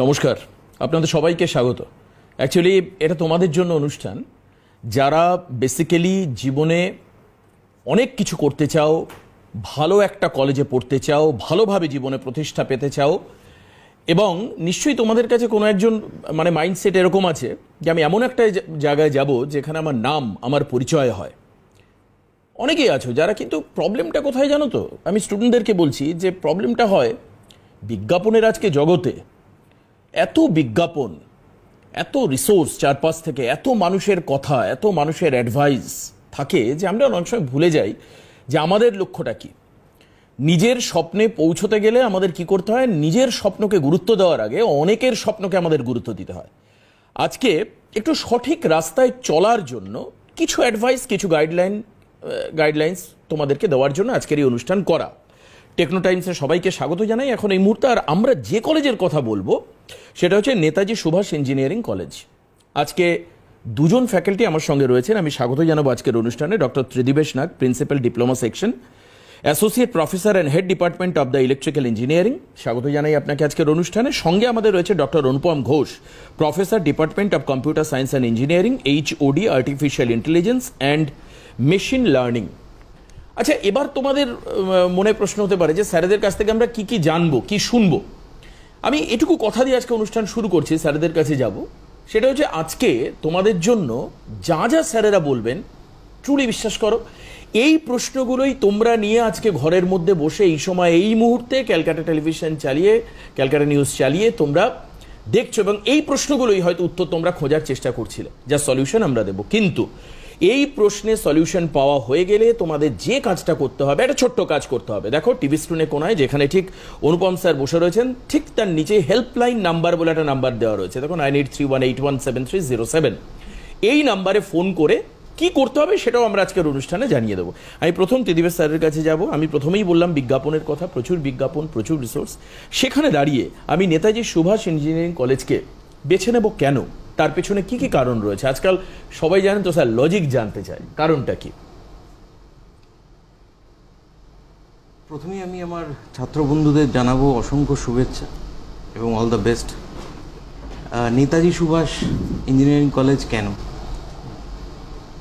নমস্কার, আপনাদের সবাইকে স্বাগত। অ্যাকচুয়ালি এটা তোমাদের জন্য অনুষ্ঠান যারা বেসিক্যালি জীবনে অনেক কিছু করতে চাও, ভালো একটা কলেজে পড়তে চাও, ভালোভাবে জীবনে প্রতিষ্ঠা পেতে চাও, এবং নিশ্চয়ই তোমাদের কাছে কোনো একজন মাইন্ডসেট এরকম আছে যে আমি এমন একটা জায়গায় যাব যেখানে আমার নাম, আমার পরিচয় হয়। অনেকেই আছো যারা, কিন্তু প্রবলেমটা কোথায় জানো তো? আমি স্টুডেন্টদেরকে বলছি যে প্রবলেমটা হয় বিজ্ঞাপনের আজকে জগতে। এত বিজ্ঞাপন, এত রিসোর্স চারপাশ থেকে, এত মানুষের কথা, এত মানুষের অ্যাডভাইস থাকে যে আমরা অনেক সময় ভুলে যাই যে আমাদের লক্ষ্যটা কি। নিজের স্বপ্নে পৌঁছতে গেলে আমাদের কি করতে হয়? নিজের স্বপ্নকে গুরুত্ব দেওয়ার আগে অনেকের স্বপ্নকে আমাদের গুরুত্ব দিতে হয়। আজকে একটু সঠিক রাস্তায় চলার জন্য কিছু অ্যাডভাইস, কিছু গাইডলাইন্স তোমাদেরকে দেওয়ার জন্য আজকের এই অনুষ্ঠান করা। টেকনো টাইমসে সবাইকে স্বাগত জানাই এখন এই মুহূর্তে। আর আমরা যে কলেজের কথা বলবো সেটা হচ্ছে নেতাজি সুভাষ ইঞ্জিনিয়ারিং কলেজ। আজকে দুজন ফ্যাকাল্টি আমার সঙ্গে রয়েছেন, আমি স্বাগত জানাবো আজকের অনুষ্ঠানে। Doctor Tridibesh Nag, principal, diploma section, associate professor and head department of the electrical engineering, স্বাগত জানাই আপনাকে আজকের অনুষ্ঠানে। সঙ্গে আমাদের রয়েছে doctor Anupam Ghosh, professor, department of computer science and engineering, HOD, artificial intelligence and machine learning. আচ্ছা, এবার তোমাদের মনে প্রশ্ন হতে পারে যে স্যারেদের কাছ থেকে আমরা কি কি জানবো, কি শুনবো। আমি এটুকু কথা দিয়ে আজকে অনুষ্ঠান শুরু করছি, স্যারেদের কাছে যাব। সেটা হচ্ছে আজকে তোমাদের জন্য যা যা স্যারেরা বলবেন, ট্রুলি বিশ্বাস করো এই প্রশ্নগুলোই তোমরা নিয়ে আজকে ঘরের মধ্যে বসে এই সময়, এই মুহূর্তে ক্যালকাটা টেলিভিশন চালিয়ে, ক্যালকাটা নিউজ চালিয়ে তোমরা দেখছো, এবং এই প্রশ্নগুলোই হয়তো উত্তর তোমরা খোঁজার চেষ্টা করছিলে, যা সলিউশন আমরা দেবো। কিন্তু এই প্রশ্নে সলিউশন পাওয়া হয়ে গেলে তোমাদের যে কাজটা করতে হবে, একটা ছোট্ট কাজ করতে হবে। দেখো, টিভি স্ক্রিনে কোনায় যেখানে ঠিক অনুপম স্যার বসে রয়েছেন, ঠিক তার নিচে হেল্পলাইন নাম্বার বলে একটা নাম্বার দেওয়া রয়েছে। দেখো, 9831817307। এই নাম্বারে ফোন করে কি করতে হবে সেটাও আমরা আজকের অনুষ্ঠানে জানিয়ে দেবো। আমি প্রথম ত্রিদিবেশ স্যারের কাছে যাব। আমি প্রথমেই বললাম বিজ্ঞাপনের কথা, প্রচুর বিজ্ঞাপন, প্রচুর রিসোর্স। সেখানে দাঁড়িয়ে আমি নেতাজি সুভাষ ইঞ্জিনিয়ারিং কলেজকে বেছে নেব কেন, তার পেছনে কি কি কারণ রয়েছে? আজকাল সবাই জানেন তো স্যার, লজিক জানতে চাই, কারণটা কি? প্রথমেই আমি আমার ছাত্র বন্ধুদের জানাবো অসংখ্য শুভেচ্ছা এবং all the best. Netaji Subhash engineering college কেন?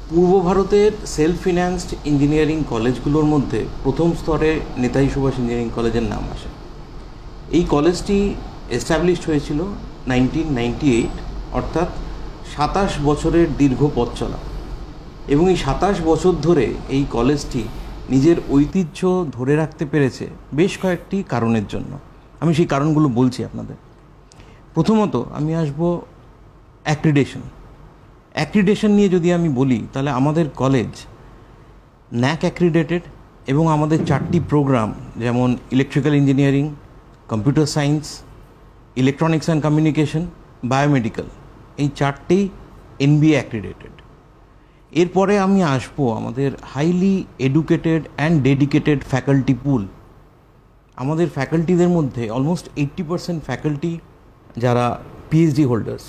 পূর্ব ভারতের সেলফ ফিন্যান্সড ইঞ্জিনিয়ারিং কলেজগুলোর মধ্যে প্রথম স্তরে নেতাজি সুভাষ ইঞ্জিনিয়ারিং কলেজের নাম আসে। এই কলেজটি এস্টাবলিশড হয়েছিল 1998, অর্থাৎ 27 বছরের দীর্ঘ পথ চলা। এবং এই 27 বছর ধরে এই কলেজটি নিজের ঐতিহ্য ধরে রাখতে পেরেছে বেশ কয়েকটি কারণের জন্য। আমি সেই কারণগুলো বলছি আপনাদের। প্রথমত আমি আসবো অ্যাক্রিডেশন নিয়ে যদি আমি বলি, তাহলে আমাদের কলেজ NAAC অ্যাক্রিডেটেড, এবং আমাদের 4টি প্রোগ্রাম, যেমন electrical engineering, computer science, electronics and communication, biomedical, এই 4টেই NBA অ্যাক্রিডেটেড। এরপরে আমি আসবো আমাদের highly educated and dedicated faculty pool. আমাদের ফ্যাকাল্টিদের মধ্যে অলমোস্ট 80% ফ্যাকাল্টি যারা PhD হোল্ডার্স,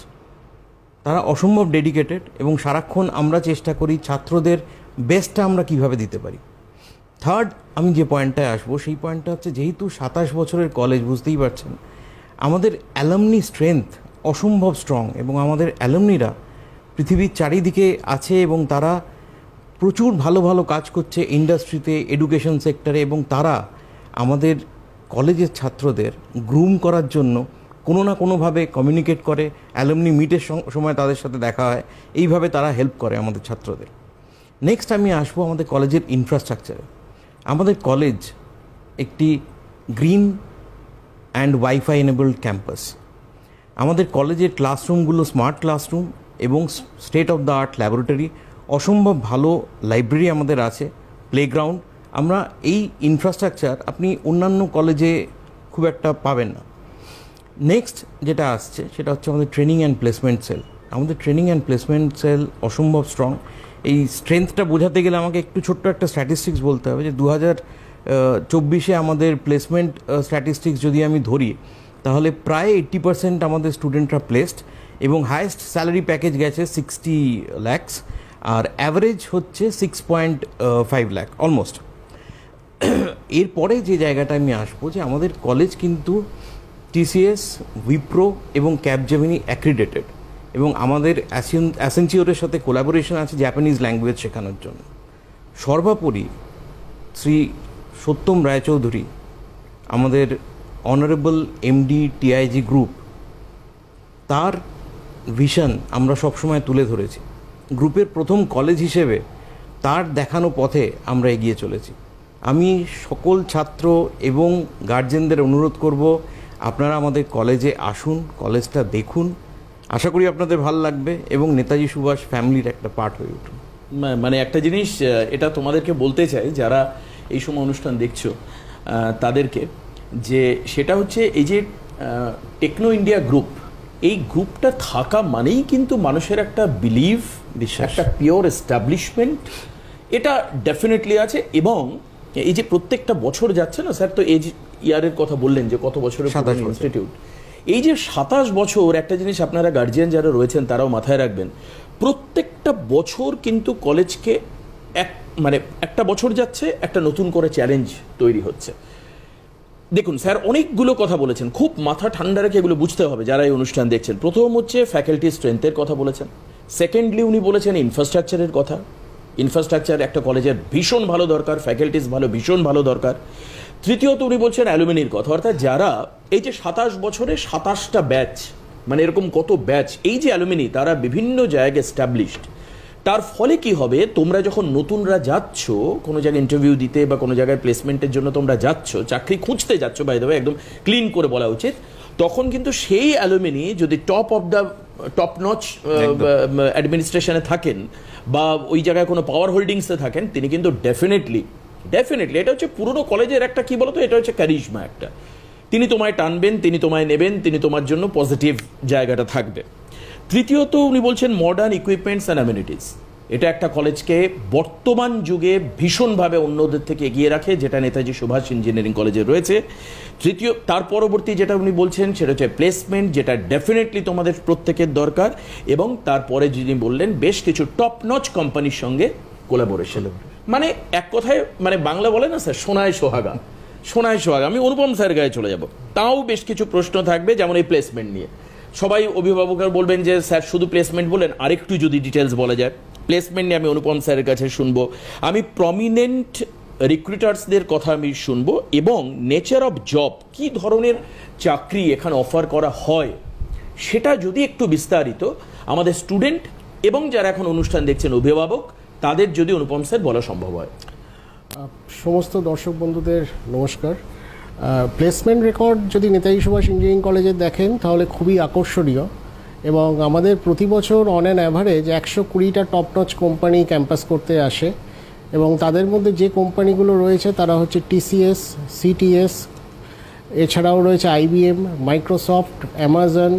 তারা অসম্ভব ডেডিকেটেড, এবং সারাক্ষণ আমরা চেষ্টা করি ছাত্রদের বেস্টটা আমরা কিভাবে দিতে পারি। থার্ড, আমি যে পয়েন্টটায় আসবো সেই পয়েন্টটা হচ্ছে, যেহেতু 27 বছরের কলেজ, বুঝতেই পারছেন আমাদের অ্যালামনি স্ট্রেংথ অসম্ভব স্ট্রং, এবং আমাদের অ্যালামনিরা পৃথিবীর চারিদিকে আছে, এবং তারা প্রচুর ভালো ভালো কাজ করছে ইন্ডাস্ট্রিতে, এডুকেশন সেক্টরে, এবং তারা আমাদের কলেজের ছাত্রদের গ্রুম করার জন্য কোনো না কোনোভাবে কমিউনিকেট করে, অ্যালামনি মিটের সময় তাদের সাথে দেখা হয়, এইভাবে তারা হেল্প করে আমাদের ছাত্রদের। নেক্সট আমি আসবো আমাদের কলেজের ইনফ্রাস্ট্রাকচারে। আমাদের কলেজ একটি green and wifi enabled campus. আমাদের কলেজের ক্লাসরুমগুলো স্মার্ট ক্লাসরুম এবং state of the art laboratory, অসম্ভব ভালো লাইব্রেরি আমাদের আছে, প্লেগ্রাউন্ড। আমরা এই ইনফ্রাস্ট্রাকচার আপনি অন্যান্য কলেজে খুব একটা পাবেন না। নেক্সট যেটা আসছে সেটা হচ্ছে আমাদের ট্রেনিং অ্যান্ড প্লেসমেন্ট সেল। আমাদের ট্রেনিং অ্যান্ড প্লেসমেন্ট সেল অসম্ভব স্ট্রং। এই স্ট্রেংথটা বোঝাতে গেলে আমাকে একটু ছোট্ট একটা স্ট্যাটিস্টিক্স বলতে হবে, যে 2024-এ আমাদের প্লেসমেন্ট স্ট্যাটিস্টিক্স যদি আমি ধরি, তাহলে প্রায় 80% আমাদের স্টুডেন্টরা প্লেসড, এবং হায়েস্ট স্যালারি প্যাকেজ গেছে 60 lakhs, আর অ্যাভারেজ হচ্ছে 6.5 lakh অলমোস্ট। এরপরে যে জায়গাটা আমি আসবো, যে আমাদের কলেজ কিন্তু TCS, উইপ্রো এবং ক্যাপজেমিনি অ্যাক্রিডেটেড, এবং আমাদের অ্যাসেনচিওরের সাথে কোলাবোরেশন আছে জাপানিজ ল্যাঙ্গুয়েজ শেখানোর জন্য। সর্বোপরি শ্রী সত্যম রায়চৌধুরী, আমাদের অনারেবল MD TIG গ্রুপ, তার ভিশন আমরা সবসময় তুলে ধরেছি। গ্রুপের প্রথম কলেজ হিসেবে তার দেখানো পথে আমরা এগিয়ে চলেছি। আমি সকল ছাত্র এবং গার্জেনদের অনুরোধ করব, আপনারা আমাদের কলেজে আসুন, কলেজটা দেখুন, আশা করি আপনাদের ভালো লাগবে এবং নেতাজি সুভাষ ফ্যামিলির একটা পার্ট হয়ে উঠুন। মানে একটা জিনিস এটা তোমাদেরকে বলতে চাই যারা এই সময় অনুষ্ঠান দেখছো তাদেরকে, যে সেটা হচ্ছে এই যে টেকনো ইন্ডিয়া গ্রুপ, এই গ্রুপটা থাকা মানেই কিন্তু মানুষের একটা বিলিভ, একটা পিওর এস্টাবলিশমেন্ট, এটা ডেফিনেটলি আছে। এবং এই যে প্রত্যেকটা বছর যাচ্ছে না স্যার, তো এই ইয়ারের কথা বললেন যে কত বছরের ইনস্টিটিউট, এই যে 27 বছর, একটা জিনিস আপনারা গার্জিয়ান যারা রয়েছেন তারাও মাথায় রাখবেন, প্রত্যেকটা বছর কিন্তু কলেজকে মানে একটা বছর যাচ্ছে, একটা নতুন করে চ্যালেঞ্জ তৈরি হচ্ছে। দেখুন স্যার অনেকগুলো কথা বলেছেন, খুব মাথা ঠান্ডা রেখে এগুলো বুঝতে হবে যারা এই অনুষ্ঠান দেখছেন। প্রথম হচ্ছে ফ্যাকাল্টি স্ট্রেংথের কথা বলেছেন, সেকেন্ডলি উনি বলেছেন ইনফ্রাস্ট্রাকচারের কথা। ইনফ্রাস্ট্রাকচার একটা কলেজের ভীষণ ভালো দরকার, ফ্যাকাল্টিস ভালো, ভীষণ ভালো দরকার। তৃতীয়ত উনি বলছেন অ্যালুমিনির কথা, অর্থাৎ যারা এই যে 27 বছরে 27টা ব্যাচ, মানে এরকম কত ব্যাচ, এই যে অ্যালুমিনি তারা বিভিন্ন জায়গায় এস্টাবলিশড, তার ফলে কি হবে, তোমরা যখন নতুনরা যাচ্ছ কোনো জায়গায় ইন্টারভিউ দিতে বা কোনো জায়গায় প্লেসমেন্টের জন্য তোমরা যাচ্ছ, চাকরি খুঁজতে যাচ্ছ, বাই দ্য ওয়ে একদম ক্লিন করে বলা উচিত, তখন কিন্তু সেই অ্যালুমিনি যদি টপ নচ অ্যাডমিনিস্ট্রেশনে থাকেন বা ওই জায়গায় কোনো পাওয়ার হোল্ডিংসে থাকেন, তিনি কিন্তু ডেফিনেটলি এটা হচ্ছে পুরনো কলেজের একটা কি বলতো, এটা হচ্ছে ক্যারিশমা একটা। তিনি তোমায় টানবেন, তিনি তোমায় নেবেন, তিনি তোমার জন্য পজিটিভ জায়গাটা থাকবে। তৃতীয়ত উনি বলছেন মডার্ন ইকুইপমেন্টস অ্যান্ড অ্যামিনিটিস, এটা একটা কলেজকে বর্তমান যুগে ভীষণভাবে অন্যদের থেকে এগিয়ে রাখে, যেটা নেতাজি সুভাষ ইঞ্জিনিয়ারিং কলেজে রয়েছে। তার পরবর্তী যেটা উনি বলছেন সেটা হচ্ছে প্লেসমেন্ট, যেটা ডেফিনেটলি তোমাদের প্রত্যেকের দরকার। এবং তারপরে যিনি বললেন বেশ কিছু টপ নচ কোম্পানির সঙ্গে কোলাবোরেশন, মানে এক কথায় মানে বাংলা বলে না স্যার, সোনায় সোহাগা। আমি অনুপম স্যার গায়ে চলে যাব, তাও বেশ কিছু প্রশ্ন থাকবে, যেমন এই প্লেসমেন্ট নিয়ে সবাই অভিভাবকরা বলবেন যে স্যার শুধু প্লেসমেন্ট বলেন, আরেকটু যদি ডিটেলস বলা যায়। প্লেসমেন্ট নিয়ে আমি অনুপম স্যারের কাছে শুনবো, আমি প্রমিনেন্ট রিক্রুটার্সদের কথা আমি শুনবো, এবং নেচার অফ জব, কি ধরনের চাকরি এখানে অফার করা হয় সেটা যদি একটু বিস্তারিত আমাদের স্টুডেন্ট এবং যারা এখন অনুষ্ঠান দেখছেন অভিভাবক, তাদের যদি অনুপম স্যার বলা সম্ভব হয়। সমস্ত দর্শক বন্ধুদের নমস্কার। প্লেসমেন্ট রেকর্ড যদি নেতাজি সুভাষ ইঞ্জিনিয়ারিং কলেজে দেখেন তাহলে খুবই আকর্ষণীয়, এবং আমাদের প্রতি বছর অন অ্যান অ্যাভারেজ 120টা টপ নচ কোম্পানি ক্যাম্পাস করতে আসে, এবং তাদের মধ্যে যে কোম্পানিগুলো রয়েছে তারা হচ্ছে TCS, CTS, এছাড়াও রয়েছে IBM, মাইক্রোসফট, অ্যামাজন,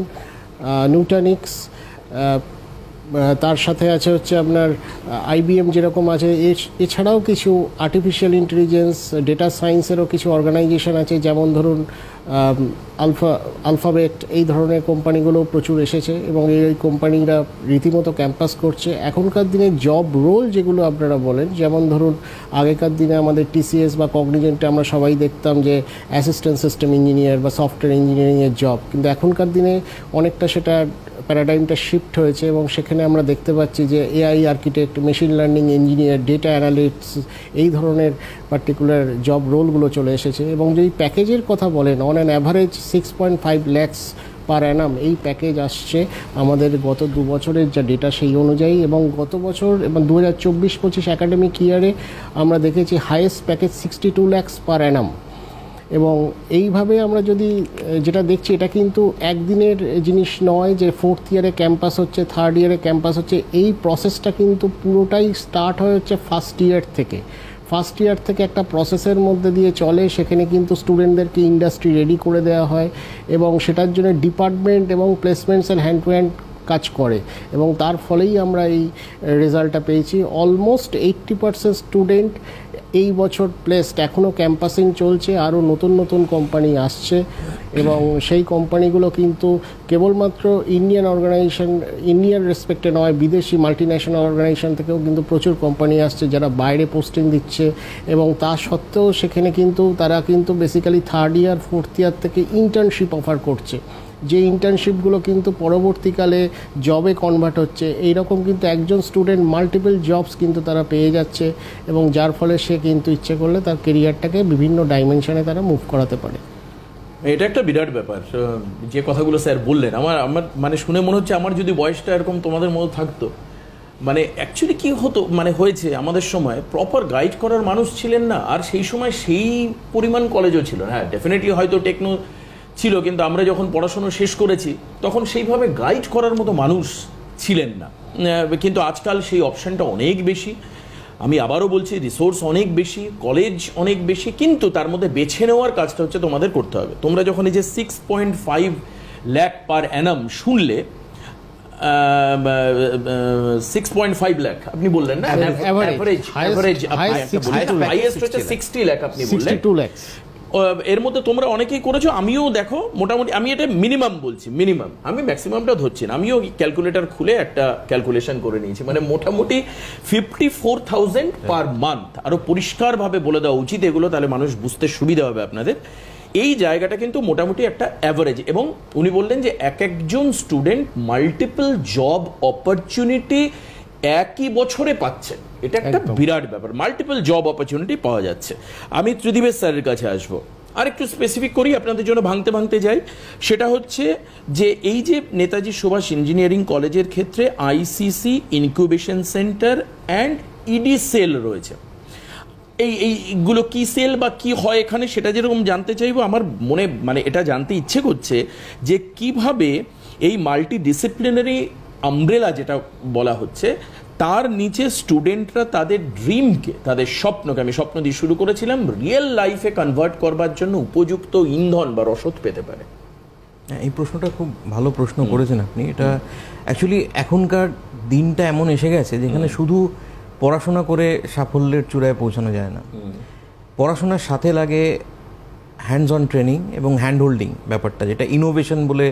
নিউটনিক্স, তার সাথে আছে হচ্ছে আপনার IBM যেরকম আছে, এছাড়াও কিছু আর্টিফিশিয়াল ইন্টেলিজেন্স, ডেটা সায়েন্সেরও কিছু অর্গানাইজেশন আছে, যেমন ধরুন আলফাবেট, এই ধরনের কোম্পানিগুলো প্রচুর এসেছে এবং এই কোম্পানিরা রীতিমতো ক্যাম্পাস করছে। এখনকার দিনে জব রোল যেগুলো আপনারা বলেন, যেমন ধরুন আগেকার দিনে আমাদের TCS বা কগনিজেন্টে আমরা সবাই দেখতাম যে অ্যাসিস্ট্যান্ট সিস্টেম ইঞ্জিনিয়ার বা সফটওয়্যার ইঞ্জিনিয়ারিংয়ের জব, কিন্তু এখনকার দিনে অনেকটা সেটা প্যারাডাইমটা শিফট হয়েছে, এবং সেখানে আমরা দেখতে পাচ্ছি যে AI architect, machine learning engineer, data analyst, এই ধরনের পার্টিকুলার জব রোলগুলো চলে এসেছে। এবং যেই প্যাকেজের কথা বলেন, অন অ্যান অ্যাভারেজ 6.5 lakhs পার অ্যানাম এই প্যাকেজ আসছে আমাদের গত 2 বছরের যা ডেটা সেই অনুযায়ী। এবং গত বছর এবং 2024-25 অ্যাকাডেমিক ইয়ারে আমরা দেখেছি হাইয়েস্ট প্যাকেজ 62 lakhs পার অ্যানাম। এবং এইভাবে আমরা যদি যেটা দেখছি, এটা কিন্তু একদিনের জিনিস নয় যে 4th ইয়ারে ক্যাম্পাস হচ্ছে, 3rd ইয়ারে ক্যাম্পাস হচ্ছে। এই প্রসেসটা কিন্তু পুরোটাই স্টার্ট হয়ে হচ্ছে ফার্স্ট ইয়ার থেকে একটা প্রসেসের মধ্যে দিয়ে চলে। সেখানে কিন্তু স্টুডেন্টদেরকে ইন্ডাস্ট্রি রেডি করে দেওয়া হয়, এবং সেটার জন্য ডিপার্টমেন্ট এবং placements and hand to hand কাজ করে এবং তার ফলেই আমরা এই রেজাল্টটা পেয়েছি। অলমোস্ট 80% স্টুডেন্ট এই বছর প্লেসড, এখনও ক্যাম্পাসিং চলছে, আরও নতুন নতুন কোম্পানি আসছে এবং সেই কোম্পানিগুলো কিন্তু কেবলমাত্র ইন্ডিয়ান অর্গানাইজেশন, ইন্ডিয়ান রেসপেক্টে নয়, বিদেশি মাল্টিন্যাশনাল অর্গানাইজেশন থেকেও কিন্তু প্রচুর কোম্পানি আসছে যারা বাইরে পোস্টিং দিচ্ছে এবং তা সত্ত্বেও সেখানে কিন্তু তারা কিন্তু বেসিক্যালি 3rd ইয়ার 4th ইয়ার থেকে ইন্টার্নশিপ অফার করছে, যে ইন্টার্নশিপগুলো কিন্তু পরবর্তীকালে জবে কনভার্ট হচ্ছে। এইরকম কিন্তু একজন স্টুডেন্ট মাল্টিপল জবস কিন্তু তারা পেয়ে যাচ্ছে এবং যার ফলে সে কিন্তু ইচ্ছে করলে তার কেরিয়ারটাকে বিভিন্ন ডাইমেনশনে তারা মুভ করাতে পারে। এটা একটা বিরাট ব্যাপার যে কথাগুলো স্যার বললেন। আমার মানে শুনে মনে হচ্ছে আমার যদি বয়সটা এরকম তোমাদের মতো থাকতো, মানে অ্যাকচুয়ালি কী হতো, মানে হয়েছে আমাদের সময় প্রপার গাইড করার মানুষ ছিলেন না, আর সেই সময় সেই পরিমাণ কলেজও ছিল না। হ্যাঁ, ডেফিনেটলি হয়তো টেকনো ছিল, কিন্তু আমরা যখন পড়াশোনা শেষ করেছি তখন সেইভাবে গাইড করার মতো মানুষ ছিলেন না। কিন্তু আজকাল সেই অপশানটা অনেক বেশি। আমি আবারও বলছি, রিসোর্স অনেক বেশি, কলেজ অনেক বেশি, কিন্তু তার মধ্যে বেছে নেওয়ার কাজটা হচ্ছে তোমাদের করতে হবে। তোমরা যখন এই যে 6.5 লাখ পার অ্যানাম শুনলে, 6.5 লাখ আপনি বললেন না, হাইয়েস্ট হচ্ছে 60 লাখ আপনি বললেন, 62 লাখ। এর মধ্যে তোমরা অনেকেই করেছো, আমিও দেখো মোটামুটি, আমি এটা মিনিমাম বলছি, মিনিমাম, আমি ম্যাক্সিমামটা ধরছি না, আমিও ক্যালকুলেটর খুলে একটা ক্যালকুলেশন করে নিয়েছি, মানে মোটামুটি 54,000 পার মান্থ। আরো পরিষ্কারভাবে বলে দেওয়া উচিত এগুলো, তাহলে মানুষ বুঝতে সুবিধা হবে আপনাদের। এই জায়গাটা কিন্তু মোটামুটি একটা অ্যাভারেজ, এবং উনি বললেন যে এক একজন স্টুডেন্ট মাল্টিপল জব অপরচুনিটি একই বছরে পাচ্ছেন। এটা একটা বিরাট ব্যাপার, মাল্টিপল জব অপরচুনিটি পাওয়া যাচ্ছে। আমি ত্রিদিবেশ স্যারের কাছে আসবো, আর একটু স্পেসিফিক করি আপনাদের জন্য, ভাঙতে যাই। সেটা হচ্ছে যে এই যে নেতাজি সুভাষ ইঞ্জিনিয়ারিং কলেজের ক্ষেত্রে ICC incubation centre and ED cell রয়েছে। এইগুলো কি সেল বা কি হয় এখানে, সেটা যেরকম জানতে চাইবো। আমার মনে মানে এটা জানতে ইচ্ছে করছে যে কিভাবে এই মাল্টি ডিসিপ্লিনারি আমব্রেলা যেটা বলা হচ্ছে, তার নিচে স্টুডেন্টরা তাদের ড্রিমকে, তাদের স্বপ্নকে, আমি স্বপ্ন দিয়ে শুরু করেছিলাম, রিয়েল লাইফে কনভার্ট করবার জন্য উপযুক্ত ইন্ধন বা রসদ পেতে পারে। এই প্রশ্নটা খুব ভালো প্রশ্ন করেছেন আপনি। এটা অ্যাকচুয়ালি এখনকার দিনটা এমন এসে গেছে যেখানে শুধু পড়াশোনা করে সাফল্যের চূড়ায় পৌঁছানো যায় না, পড়াশোনার সাথে লাগে হ্যান্ডস অন ট্রেনিং এবং হ্যান্ড হোল্ডিং ব্যাপারটা, যেটা ইনোভেশন বলে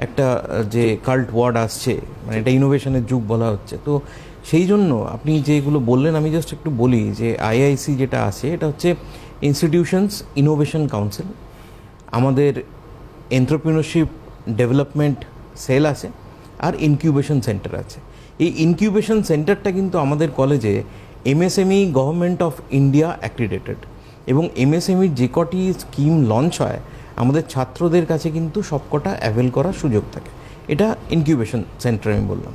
একটা যে কাল্ট ওয়ার্ড আসছে, মানে এটা ইনোভেশনের যুগ বলা হচ্ছে। তো সেই জন্য আপনি যেগুলো বললেন, আমি জাস্ট একটু বলি যে আইআইসি যেটা আছে, এটা হচ্ছে ইনস্টিটিউশনস ইনোভেশন কাউন্সিল। আমাদের এন্টারপ্রিনারশিপ ডেভেলপমেন্ট সেল আছে, আর ইনকিউবেশন সেন্টার আছে। এই ইনকিউবেশন সেন্টারটা কিন্তু আমাদের কলেজে MSME government of India accredited, এবং এমএসএমইর যে কটি স্কিম লঞ্চ হয় আমাদের ছাত্রদের কাছে কিন্তু সবকটা অ্যাভেল করার সুযোগ থাকে। এটা ইনকিউবেশন সেন্টার আমি বললাম।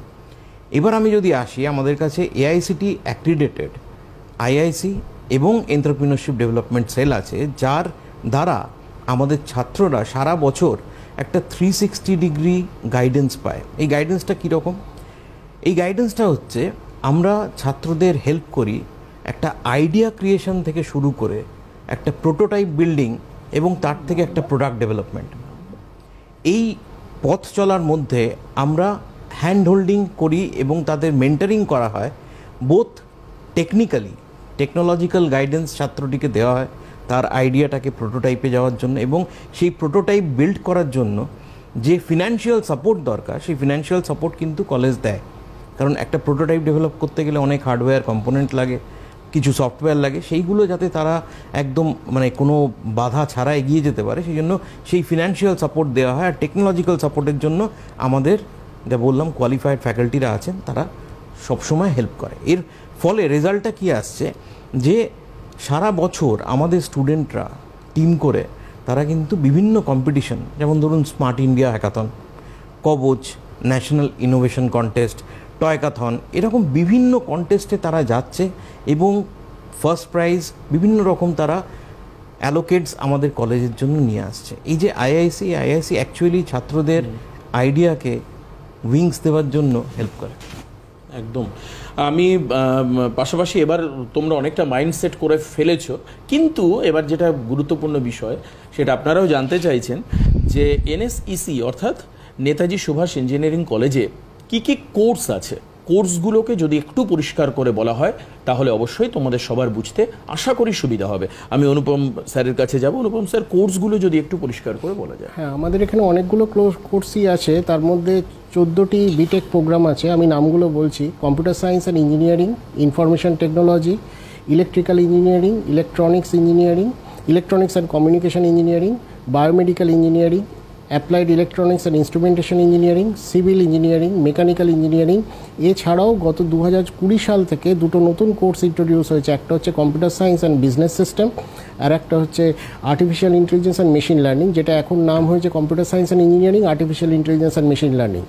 এবার আমি যদি আসি, আমাদের কাছে এআইসিটি অ্যাক্রিডেটেড আইআইসি এবং এন্টারপ্রিনারশিপ ডেভেলপমেন্ট সেল আছে, যার দ্বারা আমাদের ছাত্ররা সারা বছর একটা 360 ডিগ্রি গাইডেন্স পায়। এই গাইডেন্সটা কীরকম? এই গাইডেন্সটা হচ্ছে আমরা ছাত্রদের হেল্প করি একটা আইডিয়া ক্রিয়েশন থেকে শুরু করে একটা প্রোটোটাইপ বিল্ডিং এবং তার থেকে একটা প্রোডাক্ট ডেভেলপমেন্ট। এই পথ চলার মধ্যে আমরা হ্যান্ড হোল্ডিং করি এবং তাদের মেন্টারিং করা হয়, বোথ টেকনিক্যালি, টেকনোলজিক্যাল গাইডেন্স ছাত্রটিকে দেওয়া হয় তার আইডিয়াটাকে প্রোটোটাইপে যাওয়ার জন্য, এবং সেই প্রোটোটাইপ বিল্ড করার জন্য যে ফিনান্সিয়াল সাপোর্ট দরকার, সেই ফিনান্সিয়াল সাপোর্ট কিন্তু কলেজ দেয়। কারণ একটা প্রোটোটাইপ ডেভেলপ করতে গেলে অনেক হার্ডওয়্যার কম্পোনেন্ট লাগে, কিছু সফটওয়্যার লাগে, সেইগুলো যাতে তারা একদম মানে কোনো বাধা ছাড়া এগিয়ে যেতে পারে, সেই জন্য সেই ফিনান্সিয়াল সাপোর্ট দেওয়া হয়। আর টেকনোলজিক্যাল সাপোর্টের জন্য আমাদের যা বললাম কোয়ালিফাইড ফ্যাকাল্টিরা আছেন, তারা সবসময় হেল্প করে। এর ফলে রেজাল্টটা কি আসছে যে সারা বছর আমাদের স্টুডেন্টরা টিম করে তারা কিন্তু বিভিন্ন কম্পিটিশন, যেমন ধরুন স্মার্ট ইন্ডিয়া হ্যাকাথন, কবচ, ন্যাশনাল ইনোভেশন কন্টেস্ট, টয়কাথন, এরকম বিভিন্ন কন্টেস্টে তারা যাচ্ছে এবং ফার্স্ট প্রাইজ বিভিন্ন রকম তারা অ্যালোকেটস আমাদের কলেজের জন্য নিয়ে আসছে। এই যে আইআইসি অ্যাকচুয়ালি ছাত্রদের আইডিয়াকে উইংস দেওয়ার জন্য হেল্প করে। একদম। আমি পাশাপাশি এবার তোমরা অনেকটা মাইন্ডসেট করে ফেলেছো, কিন্তু এবার যেটা গুরুত্বপূর্ণ বিষয় সেটা আপনারাও জানতে চাইছেন যে এনএসইসি অর্থাৎ নেতাজি সুভাষ ইঞ্জিনিয়ারিং কলেজে কি কি কোর্স আছে, কোর্সগুলোকে যদি একটু পরিষ্কার করে বলা হয় তাহলে অবশ্যই তোমাদের সবার বুঝতে আশা করি সুবিধা হবে। আমি অনুপম স্যারের কাছে যাব। অনুপম স্যার, কোর্সগুলো যদি একটু পরিষ্কার করে বলা যায়। হ্যাঁ, আমাদের এখানে অনেকগুলো কোর্সই আছে, তার মধ্যে 14টি বিটেক প্রোগ্রাম আছে। আমি নামগুলো বলছি: computer science and engineering, information technology, electrical engineering, electronics engineering, electronics and communication engineering, biomedical engineering, applied electronics and instrumentation engineering, civil engineering, mechanical engineering. এছাড়াও গত 2020 সাল থেকে দুটো নতুন কোর্স ইন্ট্রোডিউস হয়েছে। একটা হচ্ছে computer science and business system, আর একটা হচ্ছে artificial intelligence and machine learning, যেটা এখন নাম হয়েছে computer science and engineering, artificial intelligence and machine learning.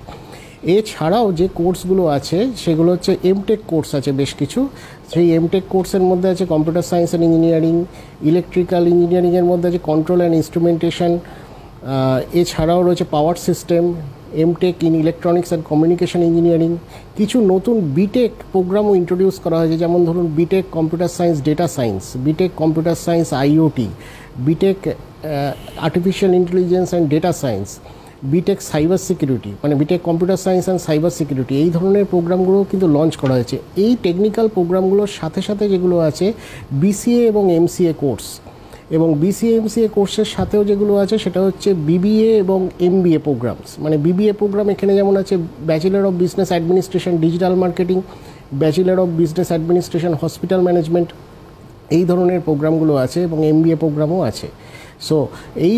এছাড়াও যে কোর্সগুলো আছে সেগুলো হচ্ছে এমটেক কোর্স আছে বেশ কিছু। সেই এমটেক কোর্সের মধ্যে আছে computer science and engineering, electrical ইঞ্জিনিয়ারিংয়ের মধ্যে আছে কন্ট্রোল অ্যান্ড ইনস্ট্রুমেন্টেশন, এছাড়াও রয়েছে power system, MTech in electronics and communication engineering. কিছু নতুন বিটেক প্রোগ্রামও ইন্ট্রোডিউস করা হয়েছে, যেমন ধরুন BTech computer science data science, BTech computer science IoT, BTech artificial intelligence and data science, BTech cyber security, মানে BTech computer science and cyber security. এই ধরনের প্রোগ্রামগুলো কিন্তু লঞ্চ করা হয়েছে। এই টেকনিক্যাল প্রোগ্রামগুলোর সাথে সাথে যেগুলো আছে বিসিএ এবং এমসিএ কোর্স, এবং বিসিএ এমসিএ কোর্সের সাথেও যেগুলো আছে সেটা হচ্ছে বিবিএ এবং এমবিএ প্রোগ্রামস। মানে বিবিএ প্রোগ্রাম এখানে যেমন আছে bachelor of business administration digital marketing, bachelor of business administration hospital management, এই ধরনের প্রোগ্রামগুলো আছে, এবং এমবিএ প্রোগ্রামও আছে। সো এই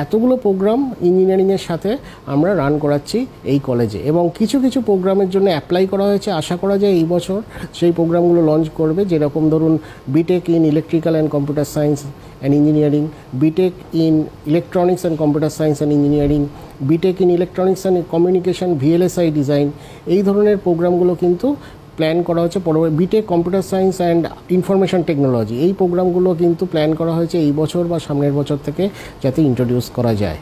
এতগুলো প্রোগ্রাম ইঞ্জিনিয়ারিংয়ের সাথে আমরা রান করাচ্ছি এই কলেজে, এবং কিছু কিছু প্রোগ্রামের জন্য অ্যাপ্লাই করা হয়েছে। আশা করা যায় এই বছর সেই প্রোগ্রামগুলো লঞ্চ করবে, যেরকম ধরুন BTech in electrical and computer science and engineering, BTech in electronics and computer science and engineering, BTech in electronics and communication VLSI design. এই ধরনের প্রোগ্রামগুলো কিন্তু প্ল্যান করা হচ্ছে। B Tech computer science and information technology, এই প্রোগ্রামগুলো কিন্তু প্ল্যান করা হয়েছে এই বছর বা সামনের বছর থেকে যাতে ইন্ট্রোডিউস করা যায়।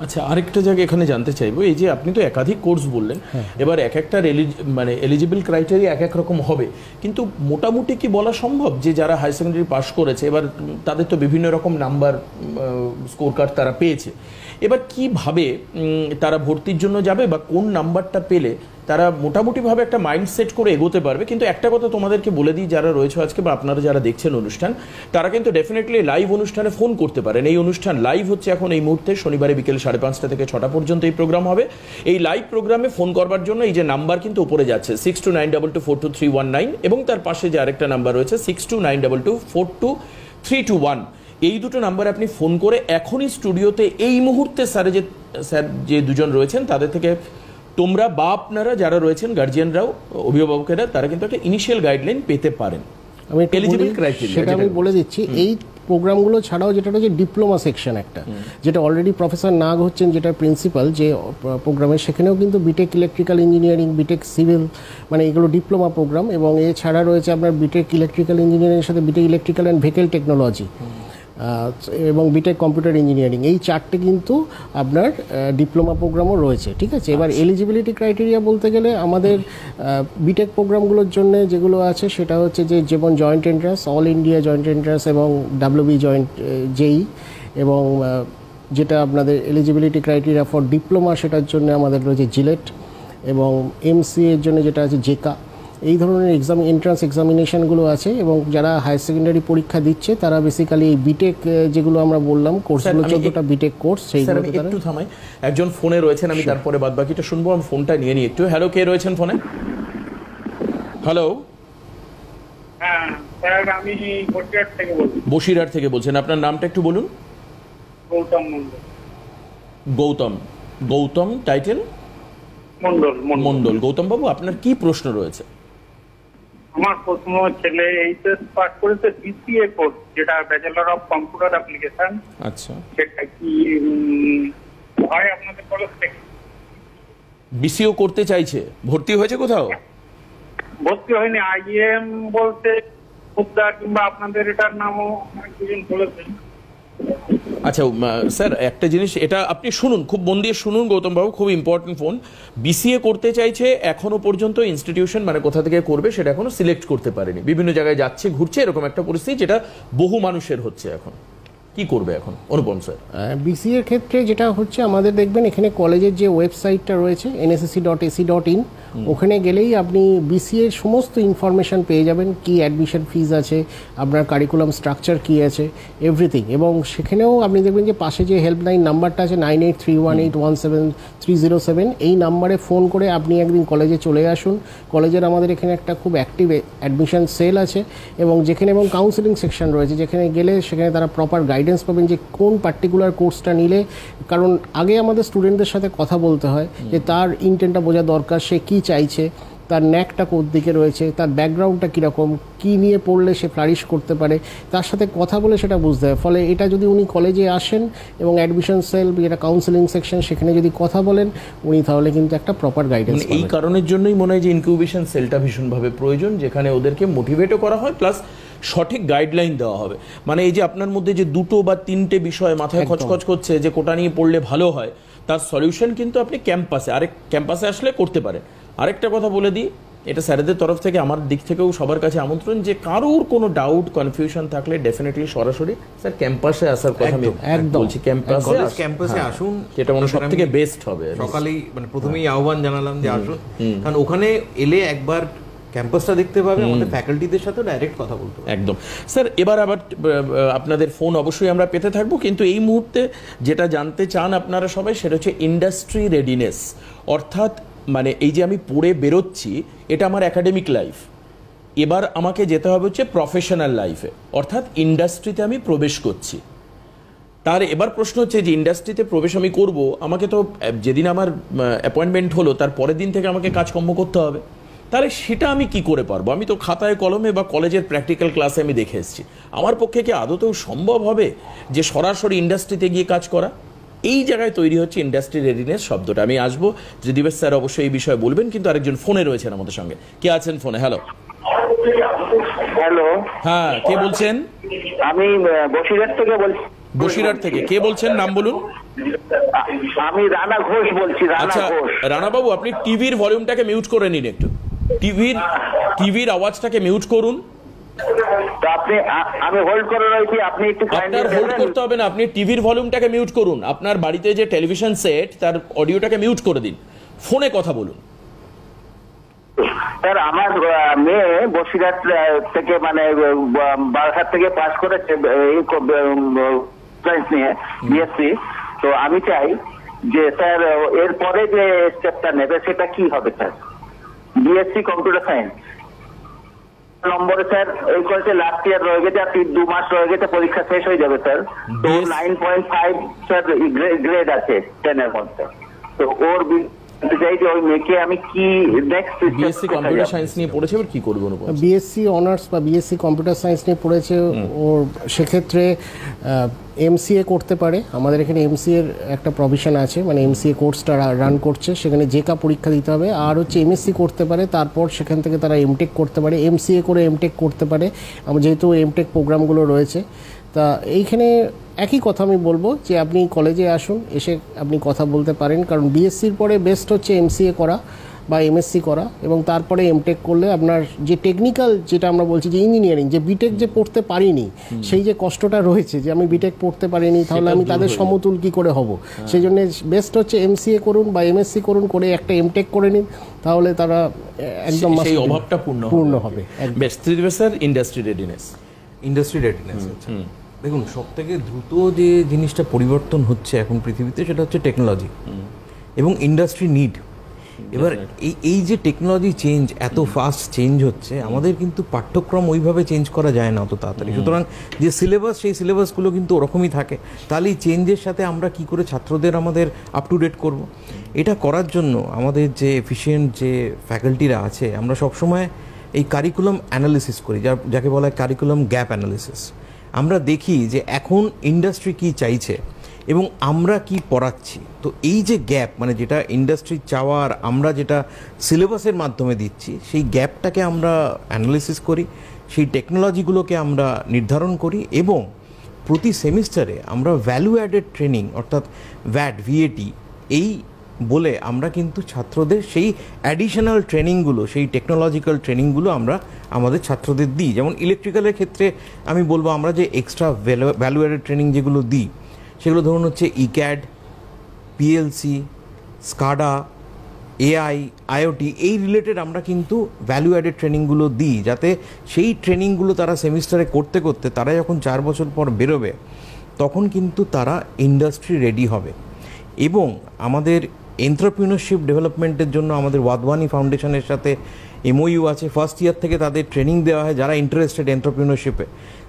আচ্ছা, আরেকটা জায়গা এখানে জানতে চাইবো, এই যে আপনি তো একাধিক কোর্স বললেন, এবার এক একটা মানে এলিজিবল ক্রাইটেরিয়া এক এক রকম হবে, কিন্তু মোটামুটি কি বলা সম্ভব যে যারা হাই সেকেন্ডারি পাস করেছে, এবার তাদের তো বিভিন্ন রকম নাম্বার স্কোর কার্ড তারা পেয়েছে, এবার কিভাবে তারা ভর্তির জন্য যাবে বা কোন নাম্বারটা পেলে তারা মোটামুটিভাবে একটা মাইন্ড সেট করে এগোতে পারবে? কিন্তু একটা কথা তোমাদেরকে বলে দিই, যারা রয়েছে আজকে বা আপনারা যারা দেখছেন অনুষ্ঠান, তারা কিন্তু ডেফিনেটলি লাইভ অনুষ্ঠানে ফোন করতে পারেন। এই অনুষ্ঠান লাইভ হচ্ছে এখন এই মুহূর্তে, শনিবারে বিকেল 5:30 থেকে 6টা পর্যন্ত এই প্রোগ্রাম হবে। এই লাইভ প্রোগ্রামে ফোন করবার জন্য এই যে নাম্বার কিন্তু উপরে যাচ্ছে 6292242319, এবং তার পাশে যে আরেকটা নাম্বার রয়েছে 6292242321। এই দুটো নাম্বারে আপনি ফোন করে এখনই স্টুডিওতে এই মুহূর্তে স্যার যে দুজন রয়েছেন তাদের থেকে তোমরা বা আপনারা যারা রয়েছেন গার্জিয়ানরাও, অভিভাবকেরা, তারা কিন্তু একটা ইনিশিয়াল গাইডলাইন পেতে পারেন। আমি এলিজিবল ক্রাইটেরিয়া সেটা আমি বলে দিচ্ছি। এই প্রোগ্রামগুলো ছাড়াও যেটা রয়েছে ডিপ্লোমা সেকশন একটা, যেটা অলরেডি প্রফেসর নাগ হচ্ছেন যেটা প্রিন্সিপাল যে প্রোগ্রামে, সেখানেও কিন্তু B Tech electrical engineering, B Tech civil, মানে এগুলো ডিপ্লোমা প্রোগ্রাম। এবং এছাড়া রয়েছে আপনার বিটেক ইলেকট্রিক্যাল ইঞ্জিনিয়ারিংয়ের সাথে B Tech electrical and vehicle technology এবং বিটেক কম্পিউটার ইঞ্জিনিয়ারিং, এই চারটে কিন্তু আপনার ডিপ্লোমা প্রোগ্রামও রয়েছে। ঠিক আছে, এবার এলিজিবিলিটি ক্রাইটেরিয়া বলতে গেলে আমাদের বিটেক প্রোগ্রামগুলোর জন্য যেগুলো আছে সেটা হচ্ছে যে যেমন joint entrance, all India joint entrance এবং ডাব্লিউবি জয়েন্ট জেই, এবং যেটা আপনাদের এলিজিবিলিটি ক্রাইটেরিয়া ফর ডিপ্লোমা সেটার জন্য আমাদের রয়েছে জিলেট, এবং এমসিএ এর জন্য যেটা আছে জেকা। এই ধরনের এন্ট্রান্স এক্সামিনেশনগুলো আছে, এবং যারা হায়ার সেকেন্ডারি পরীক্ষা দিচ্ছে তারা বেসিক্যালি এই বিটেক যেগুলো আমরা বললাম কোর্সগুলো 14টা বিটেক কোর্স, সেইগুলো একটু থামাই। একজন ফোনে রয়েছেন, আমি তারপরে বাদ বাকিটা শুনবো। আমি ফোনটা নিয়ে নিই একটু। হ্যালো, কে রয়েছেন ফোনে? হ্যালো, হ্যাঁ স্যার, আমি বসিরহাট থেকে বলছি। বসিরহাট থেকে বলছেন, আপনার নামটা একটু বলুন। গৌতম মণ্ডল। গৌতম টাইটেল? মণ্ডল। গৌতম বাবু, আপনার কি প্রশ্ন রয়েছে? আমার প্রথম ছেলে এইচএস পাস করেছে বিসিএ কোর্স, যেটা ব্যাচেলর অফ কম্পিউটার অ্যাপ্লিকেশন। আচ্ছা, সেটা কি হয় আপনাদের কলেজ থেকে? বিসিও করতে চাইছে, ভর্তি হয়েছে কোথাও? ভর্তি হয়নি। আইএম বলতে মুদ্রা কিংবা আপনাদের এটার নামও একজন বলেছেন। আচ্ছা স্যার, একটা জিনিস এটা আপনি শুনুন, খুব মন দিয়ে শুনুন গৌতম বাবু, খুব ইম্পর্টেন্ট ফোন। বিসিএ করতে চাইছে, এখনো পর্যন্ত ইনস্টিটিউশন মানে কোথা থেকে করবে সেটা এখনো সিলেক্ট করতে পারেনি, বিভিন্ন জায়গায় যাচ্ছে ঘুরছে, এরকম একটা পরিস্থিতি যেটা বহু মানুষের হচ্ছে এখন। কি করবে এখন অনুপম স্যার? বিসিএর ক্ষেত্রে যেটা হচ্ছে আমাদের দেখবেন এখানে কলেজের যে ওয়েবসাইটটা রয়েছে nssc.ac.in, ওখানে গেলেই আপনি বিসিএর সমস্ত ইনফরমেশান পেয়ে যাবেন, কি অ্যাডমিশন ফিজ আছে, আপনার কারিকুলাম স্ট্রাকচার কী আছে, এভরিথিং। এবং সেখানেও আপনি দেখবেন যে পাশে যে হেল্পলাইন নাম্বারটা আছে 9831817307, এই নাম্বারে ফোন করে আপনি একদিন কলেজে চলে আসুন। কলেজের আমাদের এখানে একটা খুব অ্যাক্টিভ অ্যাডমিশন সেল আছে এবং যেখানে এবং কাউন্সেলিং সেকশন রয়েছে, যেখানে গেলে সেখানে তারা প্রপার গাইডেন্স পাবেন যে কোন পার্টিকুলার কোর্সটা নিলে। কারণ আগে আমাদের স্টুডেন্টদের সাথে কথা বলতে হয় যে তার ইন্টেন্টটা বোঝা দরকার, সে কী চাইছে, তার ন্যাকটা কোন দিকে রয়েছে, তার ব্যাকগ্রাউন্ডটা কীরকম, কী নিয়ে পড়লে সে ফ্লারিশ করতে পারে, তার সাথে কথা বলে সেটা বুঝতে হয়। ফলে এটা যদি উনি কলেজে আসেন এবং অ্যাডমিশন সেল যেটা কাউন্সেলিং সেকশন সেখানে যদি কথা বলেন উনি, তাহলে কিন্তু একটা প্রপার গাইডেন্স এই কারণের জন্যই মনে হয় যে ইনকিউবেশন সেলটা ভীষণভাবে প্রয়োজন, যেখানে ওদেরকে মোটিভেটও করা হয় প্লাস সঠিক গাইডলাইন দেওয়া হবে। মানে এই যে আপনার মধ্যে যে 2 বা 3টে বিষয় মাথায় খচখচ করছে যে কোটা নিয়ে পড়লে ভালো হয়, তার সলিউশন কিন্তু আপনি ক্যাম্পাসে আসলে করতে পারেন। আরেকটা কথা বলে দিই, এটা স্যারেদের তরফ থেকে আমার দিক থেকেও সবার কাছে আমন্ত্রণ যে কারোর কোনো ডাউট কনফিউশন থাকলে ডেফিনেটলি সরাসরি স্যার ক্যাম্পাসে আসার কথা আমি বলছি, ক্যাম্পাসে আসুন, যেটা মনে সব থেকে বেস্ট হবে। সকালেই মানে প্রথমেই আহ্বান জানালাম যে আসুন, কারণ ওখানে এলে একবার ক্যাম্পাসটা দেখতে পাবে, আমাদের ফ্যাকাল্টিদের সাথে ডাইরেক্ট কথা বলতে হবে। একদম স্যার। এবার আবার আপনাদের ফোন অবশ্যই আমরা পেতে থাকবো, কিন্তু এই মুহূর্তে যেটা জানতে চান আপনারা সবাই সেটা হচ্ছে ইন্ডাস্ট্রি রেডিনেস। অর্থাৎ মানে এই যে আমি পড়ে বেরোচ্ছি এটা আমার একাডেমিক লাইফ, এবার আমাকে যেতে হবে হচ্ছে প্রফেশনাল লাইফে, অর্থাৎ ইন্ডাস্ট্রিতে আমি প্রবেশ করছি। তার এবার প্রশ্ন হচ্ছে যে ইন্ডাস্ট্রিতে প্রবেশ আমি করব, আমাকে তো যেদিন আমার অ্যাপয়েন্টমেন্ট হলো তার পরের দিন থেকে আমাকে কাজকর্ম করতে হবে। তাহলে সেটা আমি কি করে পারবো? আমি তো খাতায় কলমে বা কলেজের প্র্যাকটিক্যাল ক্লাসে আমি দেখে এসেছি। আমার পক্ষে কি আদতেও সম্ভব হবে যে সরাসরি ইন্ডাস্ট্রিতে গিয়ে কাজ করা? এই জায়গায় তৈরি হচ্ছে ইন্ডাস্ট্রি রেডিনেস শব্দটা। আমি আসবো, ত্রিদিবেশ স্যার অবশ্যই এই বিষয়ে বলবেন, কিন্তু আরেকজন ফোনে রয়েছেন আমাদের সঙ্গে। কে আছেন ফোনে? হ্যালো। হ্যালো, হ্যাঁ, কে বলছেন? আমি বসিরহাট থেকে বলছি। বসিরহাট থেকে কে বলছেন? নাম বলুন। আমি রানা ঘোষ বলছি। আচ্ছা রানা বাবু, আপনি টিভির ভলিউমটাকে মিউট করে নিন একটু, টিভির আওয়াজটাকে মিউট করুন। তো আমি হোল্ড করে রয়েছি, আপনি একটু আপনার হোল্ড করতে হবে না, আপনি টিভির ভলিউমটাকে মিউট করুন। আপনার বাড়িতে যে টেলিভিশন সেট তার অডিওটাকে মিউট করে দিন, ফোনে কথা বলুন। স্যার, আমার মেয়ে বসিরহাট থেকে মানে বারাসাত থেকে পাস করেছে সায়েন্স নিয়ে বিএসসি। তো আমি চাই যে স্যার এরপরে যে স্টেপটা নেবে সেটা কি হবে স্যার? বিএসসি কম্পিউটার সায়েন্স নম্বরে স্যার এই কলেজে লাস্ট ইয়ার রয়ে গেছে, আর 2 মাস রয়ে গেছে, পরীক্ষা শেষ হয়ে যাবে স্যার। তো 9.5 স্যার গ্রেড আছে 10 এর মধ্যে। তো ওর চাই যে ওই মেয়েকে আমি কি নেক্সট বিএসসি কম্পিউটার সায়েন্স নিয়ে পড়েছে, এবার কি করবো? বিএসসি অনার্স বা বিএসসি কম্পিউটার সায়েন্স নিয়ে পড়েছে, ওর সেক্ষেত্রে এমসিএ করতে পারে। আমাদের এখানে এমসিএ এর একটা প্রভিশন আছে, মানে এমসিএ কোর্সটা রান করছে, সেখানে জেকা পরীক্ষা দিতে হবে। আর হচ্ছে এমএসসি করতে পারে, তারপর সেখান থেকে তারা এমটেক করতে পারে, এমসিএ করে এমটেক করতে পারে, যেহেতু এমটেক প্রোগ্রামগুলো রয়েছে। তা এইখানে একই কথা আমি বলবো যে আপনি কলেজে আসুন, এসে আপনি কথা বলতে পারেন। কারণ বিএসসির পরে বেস্ট হচ্ছে এমসিএ করা বা এমএসসি করা, এবং তারপরে এমটেক করলে আপনার যে টেকনিক্যাল, যেটা আমরা বলছি যে ইঞ্জিনিয়ারিং, যে বিটেক যে পড়তে পারিনি সেই যে কষ্টটা রয়েছে যে আমি বিটেক পড়তে পারিনি, তাহলে আমি তাদের সমতুল কি করে হব, সেই জন্য বেস্ট হচ্ছে এমসিএ করুন বা এমএসসি করুন, করে একটা এমটেক করে নিন, তাহলে তারা একদম সেই অভাবটা পূর্ণ হবে। Best sir, industry readiness. দেখুন, সব থেকে দ্রুত যে জিনিসটা পরিবর্তন হচ্ছে এখন পৃথিবীতে সেটা হচ্ছে টেকনোলজি এবং ইন্ডাস্ট্রি নিড। এবার এই যে টেকনোলজি চেঞ্জ, এত ফাস্ট চেঞ্জ হচ্ছে, আমাদের কিন্তু পাঠ্যক্রম ওইভাবে চেঞ্জ করা যায় না অত তাড়াতাড়ি। সুতরাং যে সিলেবাস, সেই সিলেবাসগুলো কিন্তু ওরকমই থাকে। তাহলে এই চেঞ্জের সাথে আমরা কি করে ছাত্রদের আমাদের আপ টু ডেট করবো? এটা করার জন্য আমাদের যে এফিশিয়েন্ট যে ফ্যাকাল্টিরা আছে, আমরা সবসময় এই কারিকুলাম অ্যানালিসিস করি, যাকে বলা হয় কারিকুলাম গ্যাপ অ্যানালিসিস। আমরা দেখি যে এখন ইন্ডাস্ট্রি কি চাইছে এবং আমরা কি পড়াচ্ছি। তো এই যে গ্যাপ, মানে যেটা ইন্ডাস্ট্রি চাওয়ার আমরা যেটা সিলেবাসের মাধ্যমে দিচ্ছি, সেই গ্যাপটাকে আমরা অ্যানালিসিস করি, সেই টেকনোলজিগুলোকে আমরা নির্ধারণ করি, এবং প্রতি সেমিস্টারে আমরা ভ্যালু অ্যাডেড ট্রেনিং অর্থাৎ VAT এই বলে আমরা কিন্তু ছাত্রদের সেই অ্যাডিশনাল ট্রেনিংগুলো, সেই টেকনোলজিক্যাল ট্রেনিংগুলো আমরা আমাদের ছাত্রদের দিই। যেমন ইলেকট্রিক্যালের ক্ষেত্রে আমি বলবো আমরা যে এক্সট্রা ভ্যালু অ্যাডেড ট্রেনিং যেগুলো দিই সেগুলো ধরুন হচ্ছে ECAD, PLC, SCADA, AI, IoT, এই রিলেটেড আমরা কিন্তু ভ্যালু অ্যাডেড ট্রেনিংগুলো দিই, যাতে সেই ট্রেনিংগুলো তারা সেমিস্টারে করতে করতে তারা যখন 4 বছর পর বেরোবে তখন কিন্তু তারা ইন্ডাস্ট্রি রেডি হবে। এবং আমাদের এন্টারপ্রিনারশিপ ডেভেলপমেন্টের জন্য আমাদের ওয়াদওয়ানি ফাউন্ডেশনের সাথে এমওইউ আছে। ফার্স্ট ইয়ার থেকে তাদের ট্রেনিং দেওয়া হয় যারা ইন্টারেস্টেড এন্টারপ্রিনারশিপে,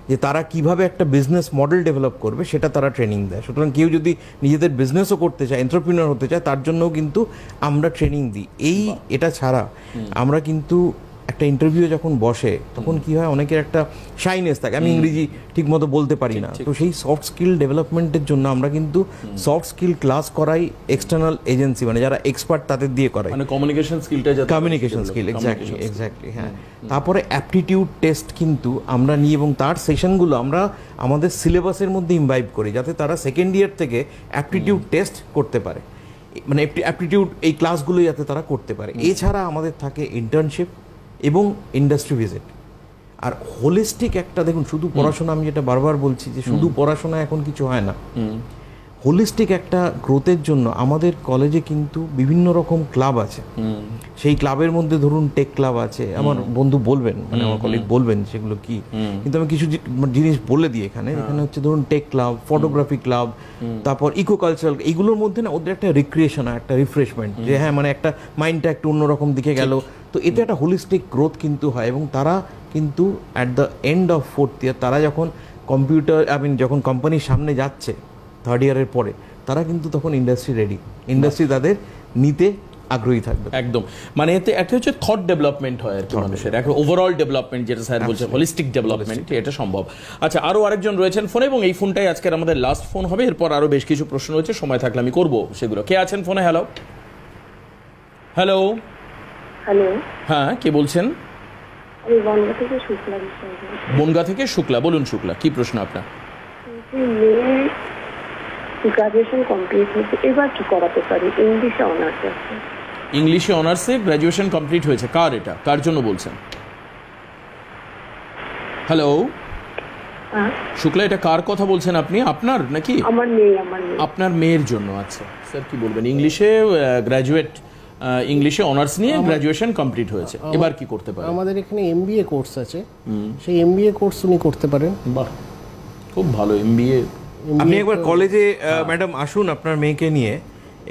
যে তারা কিভাবে একটা বিজনেস মডেল ডেভেলপ করবে সেটা তারা ট্রেনিং দেয়। সুতরাং কেউ যদি নিজেদের বিজনেসও করতে চায়, এন্টারপ্রিনার হতে চায়, তার জন্যও কিন্তু আমরা ট্রেনিং দিই। এটা ছাড়া আমরা কিন্তু একটা ইন্টারভিউ যখন বসে তখন কি হয়, অনেকের একটা শাইনেস থাকে, আমি ইংরেজি ঠিক মতো বলতে পারি না, তো সেই সফট স্কিল ডেভেলপমেন্টের জন্য আমরা কিন্তু সফট স্কিল ক্লাস করাই এক্সটার্নাল এজেন্সি, মানে যারা এক্সপার্ট তাদের দিয়ে করাই, মানে কমিউনিকেশন স্কিলটা, কমিউনিকেশন স্কিল, এক্স্যাক্টলি হ্যাঁ। তারপরে অ্যাপটিটিউড টেস্ট কিন্তু আমরা নিই এবং তার সেশনগুলো আমরা আমাদের সিলেবাসের মধ্যে ইমবাইব করি, যাতে তারা সেকেন্ড ইয়ার থেকে অ্যাপটিটিউড টেস্ট করতে পারে, মানে অ্যাপটিটিউড এই ক্লাসগুলো যাতে তারা করতে পারে। এছাড়া আমাদের থাকে ইন্টার্নশিপ এবং ইন্ডাস্ট্রি ভিজিট। আর হোলিস্টিক একটা, দেখুন শুধু পড়াশোনা, আমি যেটা বারবার বলছি যে শুধু পড়াশোনা এখন কিছু হয় না, হোলিস্টিক একটা গ্রোথের জন্য আমাদের কলেজে কিন্তু বিভিন্ন রকম ক্লাব আছে। সেই ক্লাবের মধ্যে ধরুন টেক ক্লাব আছে, আমার বন্ধু বলবেন, মানে আমার কলিগ বলবেন সেগুলো কি, কিন্তু আমি কিছু জিনিস বলে দিই এখানে হচ্ছে ধরুন টেক ক্লাব, ফটোগ্রাফি ক্লাব, তারপর ইকো কালচারাল, এইগুলোর মধ্যে না ওদের একটা রিক্রিয়েশন, একটা রিফ্রেশমেন্ট, যে হ্যাঁ মানে একটা মাইন্ডটা একটু অন্যরকম দিকে গেল, তো এতে একটা হোলিস্টিক গ্রোথ কিন্তু হয়। এবং তারা কিন্তু at the end of 4th ইয়ার তারা যখন যখন কোম্পানির সামনে যাচ্ছে 3rd ইয়ারের পরে, তারা কিন্তু তখন ইন্ডাস্ট্রি রেডি, ইন্ডাস্ট্রি তাদের নিতে আগ্রহী থাকবে। একদম, মানে এতে একটা হচ্ছে থট ডেভেলপমেন্ট হয় আর কি, মানুষের একটা ওভারঅল ডেভেলপমেন্ট, যেটা স্যার বলছে হোলিস্টিক ডেভেলপমেন্ট, এটা সম্ভব। আচ্ছা, আরো আরেকজন রয়েছেন ফোনে, এবং এই ফোনটাই আজকের আমাদের লাস্ট ফোন হবে, এরপর আরো বেশ কিছু প্রশ্ন রয়েছে, সময় থাকলে আমি করবো সেগুলো। কে আছেন ফোনে? হ্যালো হ্যালো হ্যালো, হ্যাঁ কে বলছেন? আমি বনগা থেকে শুক্লা। বনগা থেকে শুক্লা, বলুন শুক্লা, কি প্রশ্ন আপনার? গ্রাজুয়েশন কমপ্লিট হয়েছে, এবার কি করাতে পারি? ইংলিশে অনার্স আছে। ইংলিশে অনার্সে গ্রাজুয়েশন কমপ্লিট হয়েছে, কার এটা, কার জন্য বলছেন? হ্যালো শুক্লা, এটা কার কথা বলছেন আপনি? আপনার নাকি? আমার মেয়ে। আপনার মেয়ের জন্য। আচ্ছা স্যার কি বলবেন? ইংলিশে গ্রাজুয়েট, ইংলিশে অনার্স নিয়ে গ্রাজুয়েশন কমপ্লিট হয়েছে, এবার কি করতে পারে? আমাদের এখানে এমবিএ কোর্স আছে, সেই এমবিএ কোর্স উনি করতে পারেন। বাহ, খুব ভালো এমবিএ। আপনি একবার কলেজে ম্যাডাম আসুন আপনার মেয়েকে নিয়ে,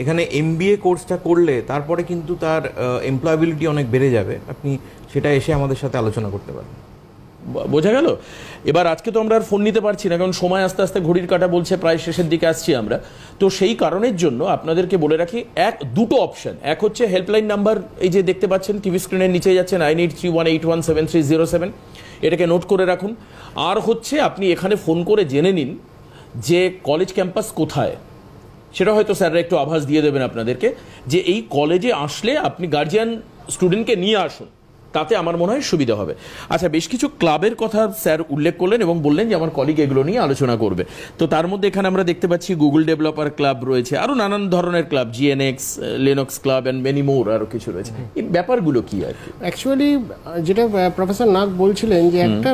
এখানে এমবিএ কোর্সটা করলে তারপরে কিন্তু তার এমপ্লয়াবিলিটি অনেক বেড়ে যাবে, আপনি সেটা এসে আমাদের সাথে আলোচনা করতে পারেন। বোঝা গেল। এবার আজকে তো আমরা আর ফোন নিতে পারছি না, কারণ সময় আস্তে আস্তে ঘড়ির কাঁটা বলছে প্রায় শেষের দিকে আসছি আমরা, তো সেই কারণের জন্য আপনাদেরকে বলে রাখি দুটো অপশন। এক হচ্ছে হেল্পলাইন নাম্বার, এই যে দেখতে পাচ্ছেন টিভি স্ক্রিনের নিচে যাচ্ছে 9831817307, এটাকে নোট করে রাখুন। আর হচ্ছে আপনি এখানে ফোন করে জেনে নিন যে কলেজ ক্যাম্পাস কোথায়, সেটা হয়তো স্যাররা একটু আভাস দিয়ে দেবেন আপনাদেরকে, যে এই কলেজে আসলে আপনি গার্জিয়ান স্টুডেন্টকে নিয়ে আসুন, তাতে আমার মনে হয় সুবিধা হবে। আচ্ছা, বেশ কিছু ক্লাবের কথা স্যার উল্লেখ করলেন এবং বললেন যে আমার কলিগ এগুলো নিয়ে আলোচনা করবে। তো তার মধ্যে এখানে আমরা দেখতে পাচ্ছি গুগল ডেভেলপার ক্লাব রয়েছে, আরও নানান ধরনের club, GNX, Linux club and many more, আরও কিছু রয়েছে। এই ব্যাপারগুলো কি আর কি? অ্যাকচুয়ালি যেটা প্রফেসর নাগ বলছিলেন, যে একটা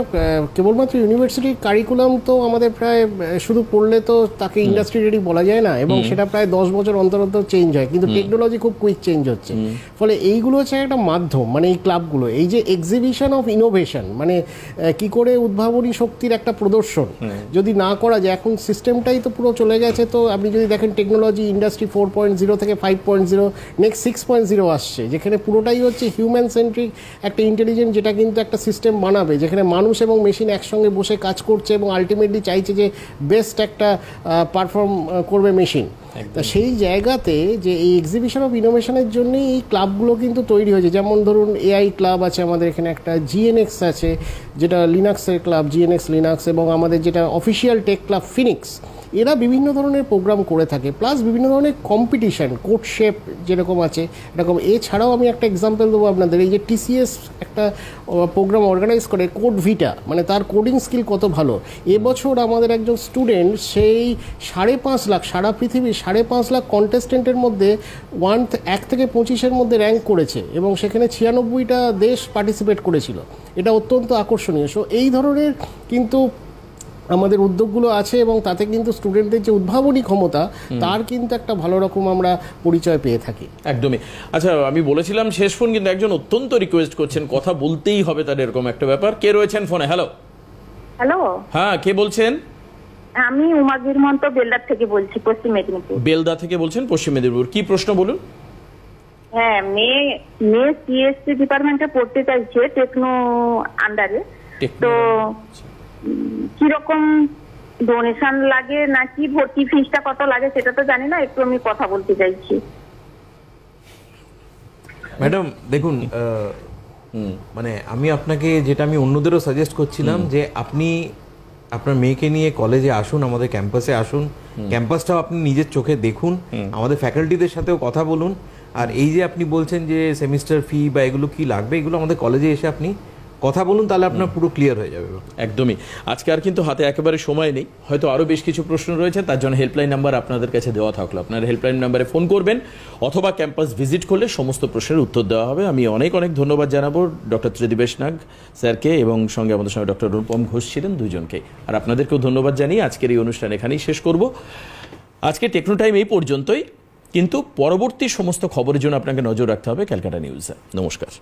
কেবলমাত্র ইউনিভার্সিটির কারিকুলাম তো আমাদের প্রায় শুধু পড়লে তো তাকে ইন্ডাস্ট্রি রেডি বলা যায় না, এবং সেটা প্রায় 10 বছর অন্তর অন্তর চেঞ্জ হয়, কিন্তু টেকনোলজি খুব কুইক চেঞ্জ হচ্ছে, ফলে এইগুলো হচ্ছে একটা মাধ্যম, মানে এই ক্লাবগুলো, এই যে এক্সিবিশন অফ ইনোভেশন, মানে কি করে উদ্ভাবনী শক্তির একটা প্রদর্শন যদি না করা যায়, এখন সিস্টেমটাই তো পুরো চলে গেছে। তো আপনি যদি দেখেন টেকনোলজি ইন্ডাস্ট্রি 4.0 থেকে 5.0, নেক্সট 6.0 আসছে, যেখানে পুরোটাই হচ্ছে হিউম্যান সেন্ট্রিক একটা ইন্টেলিজেন্ট, যেটা কিন্তু একটা সিস্টেম বানাবে যেখানে মানুষ এবং মেশিন একসঙ্গে বসে কাজ করছে, এবং আলটিমেটলি চাইছে যে বেস্ট একটা পারফর্ম করবে মেশিন। তা সেই জায়গাতে যে এই এক্সিবিশন অফ ইনোভেশনের জন্যই এই ক্লাবগুলো কিন্তু তৈরি হয়েছে। যেমন ধরুন এআই ক্লাব আছে আমাদের এখানে একটা, জিএনএক্স আছে যেটা লিনাক্সের ক্লাব, জিএনএক্স লিনাক্স, এবং আমাদের যেটা অফিসিয়াল টেক ক্লাব ফিনিক্স, এরা বিভিন্ন ধরনের প্রোগ্রাম করে থাকে, প্লাস বিভিন্ন ধরনের কম্পিটিশান, কোড শেপ যেরকম আছে এরকম। এছাড়াও আমি একটা এক্সাম্পল দেবো আপনাদের, এই যে টিসিএস একটা প্রোগ্রাম অর্গানাইজ করে কোড ভিটা, মানে তার কোডিং স্কিল কত ভালো। এবছর আমাদের একজন স্টুডেন্ট সেই 5.5 লাখ, সারা পৃথিবীর 5.5 লাখ কন্টেস্টেন্টের মধ্যে 1 থেকে 25-এর মধ্যে র্যাঙ্ক করেছে, এবং সেখানে 96টা দেশ পার্টিসিপেট করেছিল। এটা অত্যন্ত আকর্ষণীয়। সো এই ধরনের কিন্তু আমাদের উদ্যোগগুলো আছে, এবং তাতে কিন্তু স্টুডেন্টদের যে উদ্ভাবনী ক্ষমতা তার কিন্তু একটা ভালো রকম আমরা পরিচয় পেয়ে থাকি। একদমই। আচ্ছা, আমি বলেছিলাম শেষ ফোন, কিন্তু একজন অত্যন্ত রিকোয়েস্ট করছেন, কথা বলতেই হবে তার, এরকম একটা ব্যাপার। কে রয়েছেন ফোনে? হ্যালো। হ্যালো, হ্যাঁ, কে বলছেন? আমি উমাগির মন্ত বেলদার থেকে বলছি, পশ্চিম মেদিনীপুর। বেলদা থেকে বলছেন, পশ্চিম মেদিনীপুর। কি প্রশ্ন বলুন। হ্যাঁ, মেয়ে সিএসসি ডিপার্টমেন্টে পড়তে চাইছে, টেকনো আন্ডারে। তো কিরকম ডোনেশন লাগে নাকি ভর্তি ফিসটা কত লাগে সেটা তো জানি না, একটু আমি কথা বলতে চাইছি। ম্যাডাম দেখুন, মানে আমি আপনাকে যেটা আমি অন্যদেরও সাজেস্ট করছিলাম, যে আপনি আপনার মেয়েকে নিয়ে কলেজে আসুন, আমাদের ক্যাম্পাসে আসুন, ক্যাম্পাসটাও আপনি নিজের চোখে দেখুন, আমাদের ফ্যাকাল্টিদের সাথেও কথা বলুন। আর এই যে আপনি বলছেন যে সেমিস্টার ফি বা এগুলো কি লাগবে, এগুলো আমাদের কলেজে এসে আপনি কথা বলুন, তাহলে আপনার পুরো ক্লিয়ার হয়ে যাবে। একদমই। আজকে আর কিন্তু হাতে একেবারে সময় নেই, হয়তো আরও বেশ কিছু প্রশ্ন রয়েছে, তার জন্য হেল্পলাইন নাম্বার আপনাদের কাছে দেওয়া থাকলো। আপনারা হেল্পলাইন নাম্বারে ফোন করবেন, অথবা ক্যাম্পাস ভিজিট করলে সমস্ত প্রশ্নের উত্তর দেওয়া হবে। আমি অনেক অনেক ধন্যবাদ জানাবো ডক্টর ত্রিদিবেশ নাগ স্যারকে, এবং সঙ্গে আমাদের সঙ্গে ডক্টর রূপম ঘোষ ছিলেন, দুজনকে। আর আপনাদেরকেও ধন্যবাদ জানিয়ে আজকের এই অনুষ্ঠান এখানেই শেষ করব। আজকে টেকনো টাইম এই পর্যন্তই, কিন্তু পরবর্তী সমস্ত খবরের জন্য আপনাকে নজর রাখতে হবে ক্যালকাটা নিউজে। নমস্কার।